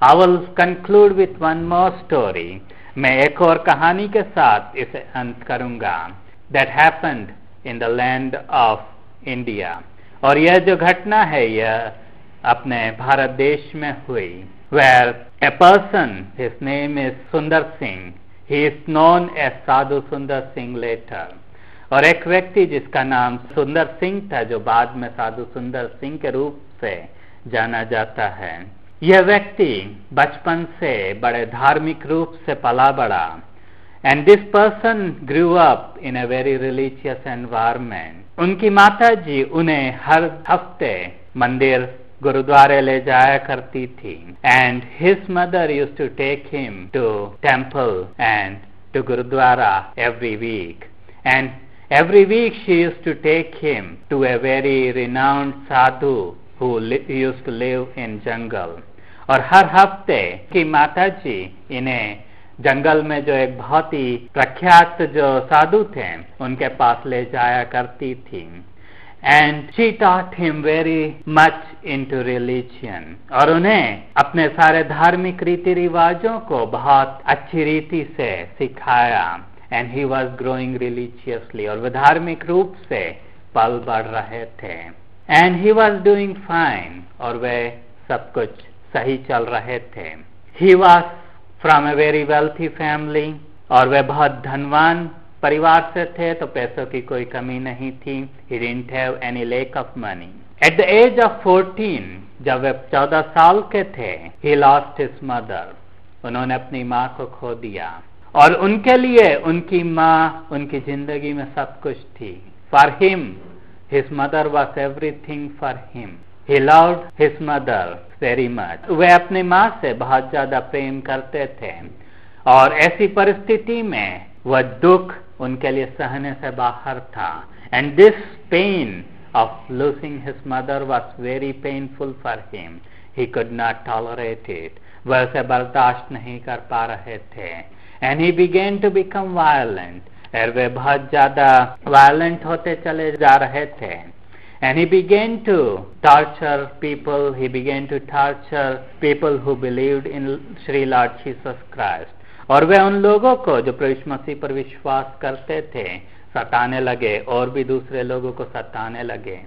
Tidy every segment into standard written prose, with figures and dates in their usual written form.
I will conclude with one more story. मैं एक और कहानी के साथ इसे अंत करूंगा. That happened in the land of India. और यह जो घटना है यह अपने भारत देश में हुई. Where a person, his name is Sundar Singh. He is known as Sadhu Sundar Singh later. और एक व्यक्ति जिसका नाम सुंदर सिंह था जो बाद में साधु सुंदर सिंह के रूप से जाना जाता है. यह व्यक्ति बचपन से बड़े धार्मिक रूप से पला बड़ा. And this person grew up in a very religious environment. उनकी माता जी उन्हें हर हफ्ते मंदिर गुरुद्वारे ले जाया करती थी. And his mother used to take him to temple and to gurdwara every week. And every week she used to take him to a very renowned sadhu who used to live in jungle. और हर हफ्ते की माता जी इन्हें जंगल में जो एक बहुत ही प्रख्यात जो साधु थे उनके पास ले जाया करती थी. And she taught him very much into religion. और उन्हें अपने सारे धार्मिक रीति रिवाजों को बहुत अच्छी रीति से सिखाया. And he was growing religiously. और वे धार्मिक रूप से पल बढ़ रहे थे. And he was doing fine. और वे सब कुछ सही चल रहे थे. He was from a very wealthy family. और वे बहुत धनवान परिवार से थे तो पैसों की कोई कमी नहीं थी. He didn't have any lack of money. At the age of 14, जब वे 14 साल के थे, he lost his mother. उन्होंने अपनी माँ को खो दिया. और उनके लिए उनकी माँ उनकी जिंदगी में सब कुछ थी. For him, his mother was everything for him. He loved his mother very much. वे अपनी माँ से बहुत ज्यादा प्रेम करते थे. और ऐसी परिस्थिति में वह दुख उनके लिए सहने से बाहर था. And this pain of losing his mother was very painful for him. He could not tolerate it. वह उसे बर्दाश्त नहीं कर पा रहे थे. And he began to become violent. और वे बहुत ज्यादा violent होते चले जा रहे थे. And he began to torture people. He began to torture people who believed in Sri Lord Jesus Christ. और वे उन लोगों को जो प्रभु मसीह पर विश्वास करते थे सताने लगे और भी दूसरे लोगों को सताने लगे.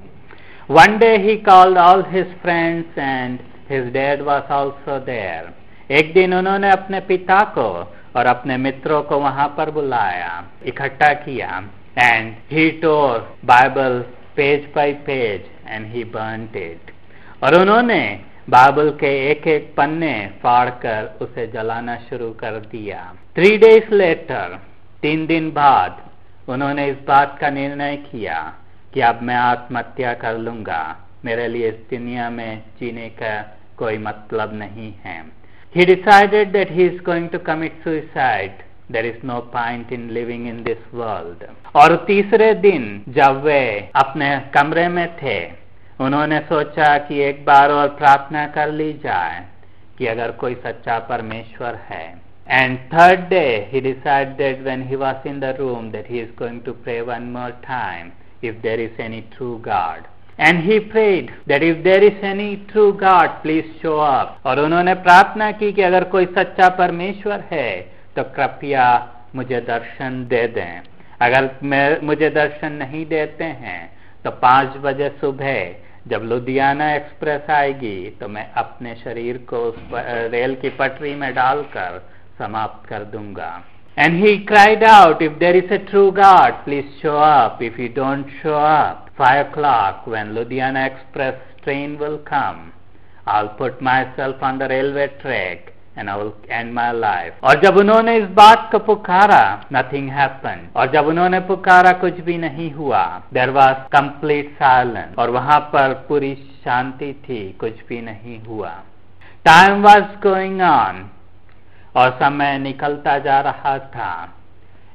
One day he called all his friends and his dad was also there. एक दिन उन्होंने अपने पिता को और अपने मित्रों को वहां पर बुलाया, इकट्ठा किया. And he tore Bible page bye page and he burnt it. और उन्होंने बाइबल के एक एक पन्ने फाड़कर उसे जलाना शुरू कर दिया. 3 days later, 3 दिन बाद उन्होंने इस बात का निर्णय किया कि अब मैं आत्महत्या कर लूंगा. मेरे लिए इस दुनिया में जीने का कोई मतलब नहीं है. He decided that he is going to commit suicide. There is no point in living in this world. और तीसरे दिन जब वे अपने कमरे में थे उन्होंने सोचा कि एक बार और प्रार्थना कर ली जाए कि अगर कोई सच्चा परमेश्वर है. And third day he decided when he was in the room that he is going to pray one more time if there is any true God. And he prayed that if there is any true God, please show up. और उन्होंने प्रार्थना की कि अगर कोई सच्चा परमेश्वर है तो कृपया मुझे दर्शन दे दें. अगर मुझे दर्शन नहीं देते हैं तो 5 बजे सुबह जब लुधियाना एक्सप्रेस आएगी तो मैं अपने शरीर को उस रेल की पटरी में डालकर समाप्त कर दूंगा. And he cried out, if there is a true God, please show up. If you don't show up, 5 o'clock when Ludhiana Express train will come, I'll put myself on the railway track and I will end my life. और जब उन्होंने इस बात को पुकारा, nothing happened. और जब उन्होंने पुकारा कुछ भी नहीं हुआ. There was complete silence. और वहां पर पूरी शांति थी, कुछ भी नहीं हुआ. Time was going on. और समय निकलता जा रहा था.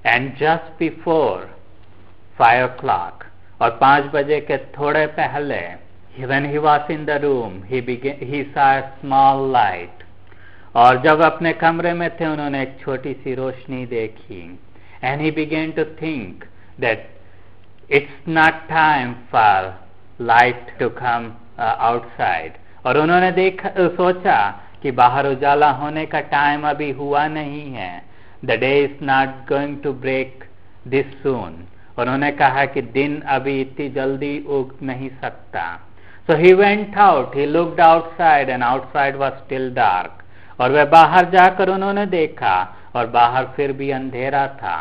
And just before 5 o'clock, और 5 बजे के थोड़े पहले, when he was in the room, he saw a small light. और जब अपने कमरे में थे उन्होंने एक छोटी सी रोशनी देखी. And he began to think that it's not time for light to come outside. और उन्होंने सोचा कि बाहर उजाला होने का टाइम अभी हुआ नहीं है, the day is not going to break this soon, उन्होंने कहा कि दिन अभी इतनी जल्दी उग नहीं सकता। So he went out, he looked outside and outside was still dark, और वह बाहर जाकर उन्होंने देखा और बाहर फिर भी अंधेरा था।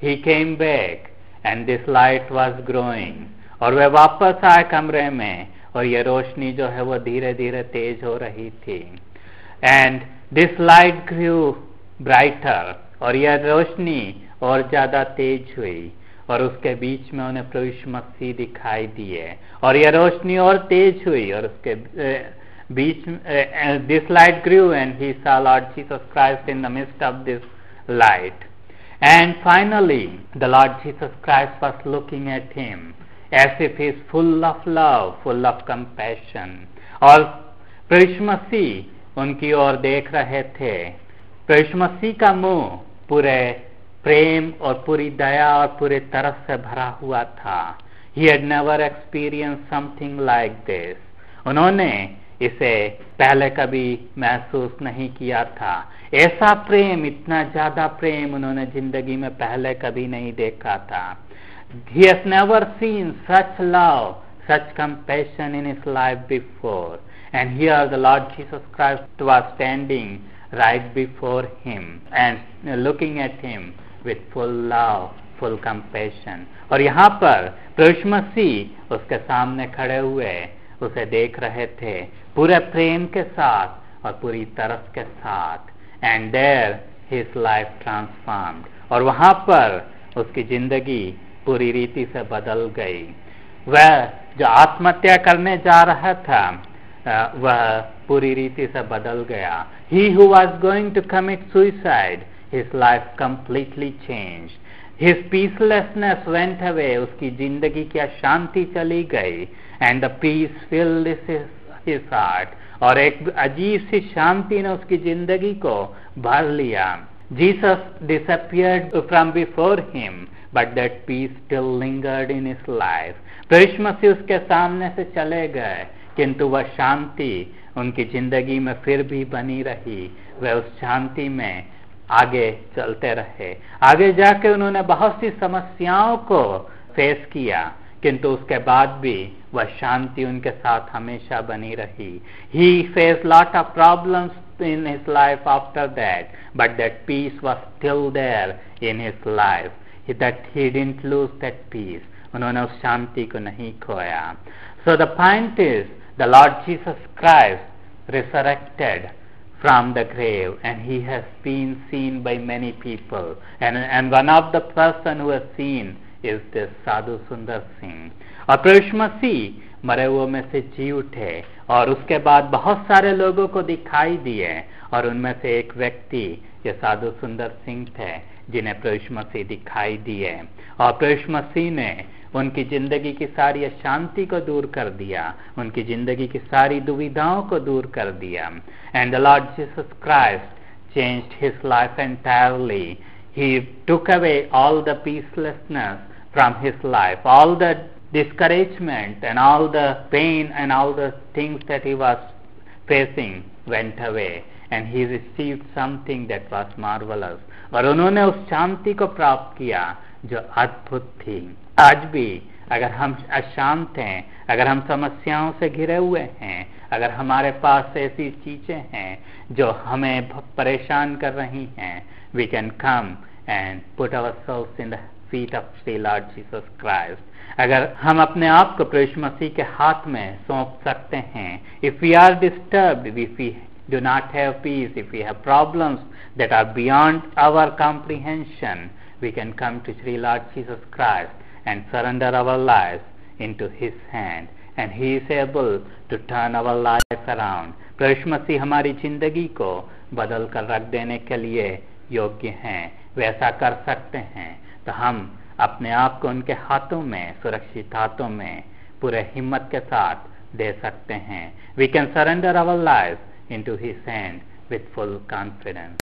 He came back and this light was growing, और वह वापस आए कमरे में और यह रोशनी जो है वो धीरे धीरे तेज हो रही थी। And this light grew brighter, और यह रोशनी और ज्यादा तेज हुई, और उसके बीच में उन्हें प्रभु यीशु मसीह दिखाई दिए, और यह रोशनी और तेज हुई, और उसके बीच this light grew and he saw Lord Jesus Christ in the midst of this light. And finally the Lord Jesus Christ was looking at him as if he is full of love, full of compassion. और प्रभु यीशु मसीह उनकी ओर देख रहे थे। प्रभु यीशु मसीह का मुंह पूरे प्रेम और पूरी दया और पूरे तरस से भरा हुआ था। He had never experienced something like this. उन्होंने इसे पहले कभी महसूस नहीं किया था। ऐसा प्रेम, इतना ज्यादा प्रेम उन्होंने जिंदगी में पहले कभी नहीं देखा था। He has never seen such love, such compassion in his life before. And here the Lord Jesus Christ was standing right before him and looking at him with full love, full compassion. और यहाँ पर प्रभु यीशु मसीह उसके सामने खड़े हुए उसे देख रहे थे पूरे प्रेम के साथ और पूरी तरस के साथ। And there his life transformed, और वहाँ पर उसकी जिंदगी पूरी रीति से बदल गई। वह जो आत्महत्या करने जा रहा था वह पूरी रीति से बदल गया। He who was going to commit suicide, his life completely changed. His peacelessness went away, उसकी जिंदगी की अशांति चली गई। And the peace filled his heart, और एक अजीब सी शांति ने उसकी जिंदगी को भर लिया। Jesus disappeared from before him, but that peace still lingered in his life. प्रभु यीशु मसीह उसके सामने से चले गए, किंतु वह शांति उनकी जिंदगी में फिर भी बनी रही। वह उस शांति में आगे चलते रहे। आगे जाके उन्होंने बहुत सी समस्याओं को फेस किया, किंतु उसके बाद भी वह शांति उनके साथ हमेशा बनी रही। He faced lot of problems in his life after that, but that peace was still there in his life. That he didn't lose that peace. उन्होंने उस शांति को नहीं खोया। So the point is, the Lord Jesus Christ resurrected from the grave, and he has been seen by many people, and one of the person who has seen is this साधु सुंदर सिंह। और प्रभु यीशु मसीह मरे हुए में से जी उठे, और उसके बाद बहुत सारे लोगों को दिखाई दिए, और उनमें से एक व्यक्ति ये साधु सुंदर सिंह थे जिन्हें प्रभु यीशु मसीह दिखाई दिए। और प्रभु यीशु मसीह ने उनकी जिंदगी की सारी अशांति को दूर कर दिया, उनकी जिंदगी की सारी दुविधाओं को दूर कर दिया। And the Lord Jesus Christ changed his life entirely. He took away all the peacelessness from his life, all the discouragement and all the pain and all the things that he was facing went away, and he received something that was marvelous. और उन्होंने उस शांति को प्राप्त किया जो अद्भुत थी। आज भी अगर हम अशांत हैं, अगर हम समस्याओं से घिरे हुए हैं, अगर हमारे पास ऐसी चीजें हैं जो हमें परेशान कर रही हैं, we can come and put ourselves in the feet of the Lord Jesus Christ. अगर हम अपने आप को प्रभु यीशु मसीह के हाथ में सौंप सकते हैं। If we are disturbed, if we do not have peace, if we have problems that are beyond our comprehension, we can come to Sri Lord Jesus Christ and surrender our lives into His hand, and He is able to turn our life around. प्रभु यीशु मसीह हमारी जिंदगी को बदल कर रख देने के लिए योग्य हैं, वैसा कर सकते हैं। तो हम अपने आप को उनके हाथों में, सुरक्षित हाथों में पूरे हिम्मत के साथ दे सकते हैं। We can surrender our lives into His hand with full confidence.